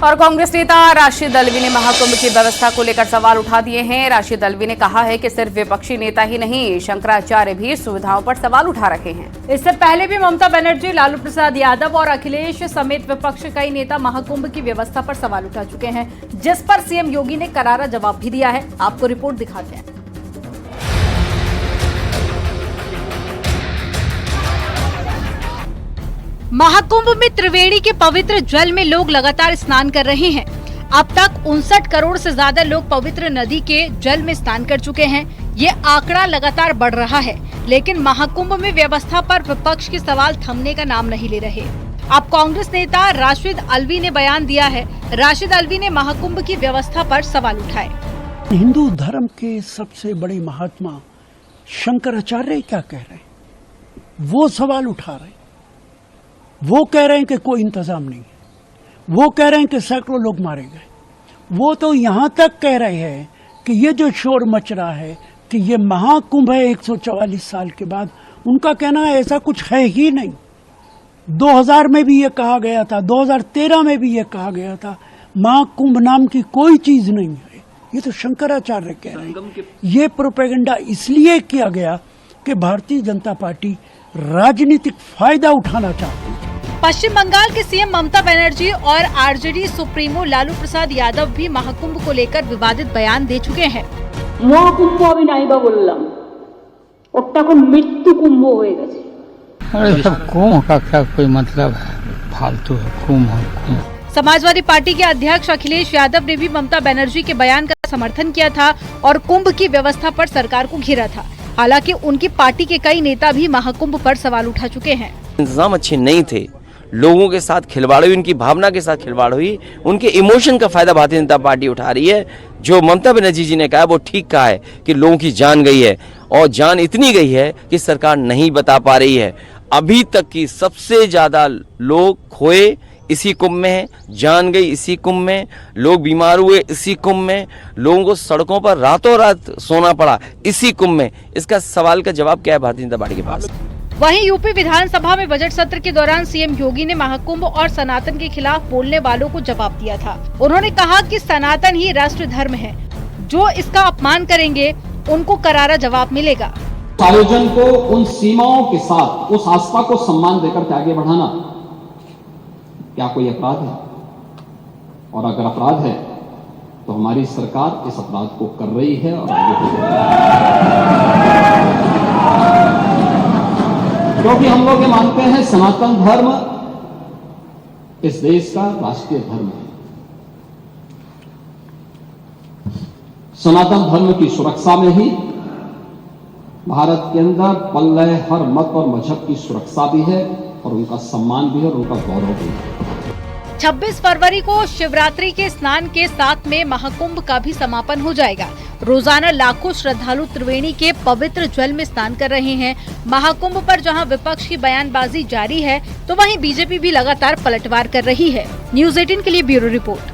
और कांग्रेस नेता राशिद अल्वी ने महाकुंभ की व्यवस्था को लेकर सवाल उठा दिए हैं। राशिद अल्वी ने कहा है कि सिर्फ विपक्षी नेता ही नहीं, शंकराचार्य भी सुविधाओं पर सवाल उठा रहे हैं। इससे पहले भी ममता बनर्जी, लालू प्रसाद यादव और अखिलेश समेत विपक्ष के कई नेता महाकुंभ की व्यवस्था पर सवाल उठा चुके हैं, जिस पर सीएम योगी ने करारा जवाब भी दिया है। आपको रिपोर्ट दिखाते हैं। महाकुंभ में त्रिवेणी के पवित्र जल में लोग लगातार स्नान कर रहे हैं। अब तक 59 करोड़ से ज्यादा लोग पवित्र नदी के जल में स्नान कर चुके हैं। ये आंकड़ा लगातार बढ़ रहा है, लेकिन महाकुंभ में व्यवस्था पर विपक्ष के सवाल थमने का नाम नहीं ले रहे। अब कांग्रेस नेता राशिद अल्वी ने बयान दिया है। राशिद अल्वी ने महाकुंभ की व्यवस्था पर सवाल उठाए। हिंदू धर्म के सबसे बड़े महात्मा शंकराचार्य क्या कह रहे हैं, वो सवाल उठा रहे हैं। वो कह रहे हैं कि कोई इंतजाम नहीं है। वो कह रहे हैं कि सैकड़ों लोग मारे गए। वो तो यहां तक कह रहे हैं कि ये जो शोर मच रहा है कि ये महाकुंभ है 144 साल के बाद, उनका कहना है ऐसा कुछ है ही नहीं। 2000 में भी ये कहा गया था, 2013 में भी ये कहा गया था, महाकुंभ नाम की कोई चीज नहीं है। ये तो शंकराचार्य कह रहे हैं। ये प्रोपेगेंडा इसलिए किया गया कि भारतीय जनता पार्टी राजनीतिक फायदा उठाना चाहती है। पश्चिम बंगाल के सीएम ममता बनर्जी और आरजेडी सुप्रीमो लालू प्रसाद यादव भी महाकुंभ को लेकर विवादित बयान दे चुके हैं। মহাকুম্ভ আমি নাইবা বললাম, ওটা এখন মৃত্যু কুম্ভ হয়ে গেছে। अरे सब कुंभ का क्या कोई मतलब है, फालतू है कुंभ। समाजवादी पार्टी के अध्यक्ष अखिलेश यादव ने भी ममता बनर्जी के बयान का समर्थन किया था और कुंभ की व्यवस्था पर सरकार को घेरा था। हालांकि उनकी पार्टी के कई नेता भी महाकुंभ पर सवाल उठा चुके हैं। इंतजाम अच्छे नहीं थे, लोगों के साथ खिलवाड़ हुई, उनकी भावना के साथ खिलवाड़ हुई, उनके इमोशन का फायदा भारतीय जनता पार्टी उठा रही है। जो ममता बनर्जी जी ने कहा वो ठीक कहा है कि लोगों की जान गई है, और जान इतनी गई है कि सरकार नहीं बता पा रही है। अभी तक की सबसे ज्यादा लोग खोए इसी कुंभ में है, जान गई इसी कुंभ में, लोग बीमार हुए इसी कुंभ में, लोगों को सड़कों पर रातों रात सोना पड़ा इसी कुंभ में। इसका सवाल का जवाब क्या है भारतीय जनता पार्टी के पास? वहीं यूपी विधानसभा में बजट सत्र के दौरान सीएम योगी ने महाकुंभ और सनातन के खिलाफ बोलने वालों को जवाब दिया था। उन्होंने कहा कि सनातन ही राष्ट्र धर्म है, जो इसका अपमान करेंगे उनको करारा जवाब मिलेगा। आयोजन को उन सीमाओं के साथ, उस आस्था को सम्मान देकर आगे बढ़ाना क्या कोई अपराध है? और अगर अपराध है तो हमारी सरकार इस अपराध को कर रही है और आगे बढ़ रही है। क्योंकि हम लोग ये मानते हैं सनातन धर्म इस देश का राष्ट्रीय धर्म है। सनातन धर्म की सुरक्षा में ही भारत के अंदर पल रहे हर मत और मजहब की सुरक्षा भी है, और उनका सम्मान भी है, और उनका गौरव भी है। 26 फरवरी को शिवरात्रि के स्नान के साथ में महाकुंभ का भी समापन हो जाएगा। रोजाना लाखों श्रद्धालु त्रिवेणी के पवित्र जल में स्नान कर रहे हैं। महाकुंभ पर जहां विपक्ष की बयानबाजी जारी है, तो वहीं बीजेपी भी लगातार पलटवार कर रही है। न्यूज़ 18 के लिए ब्यूरो रिपोर्ट।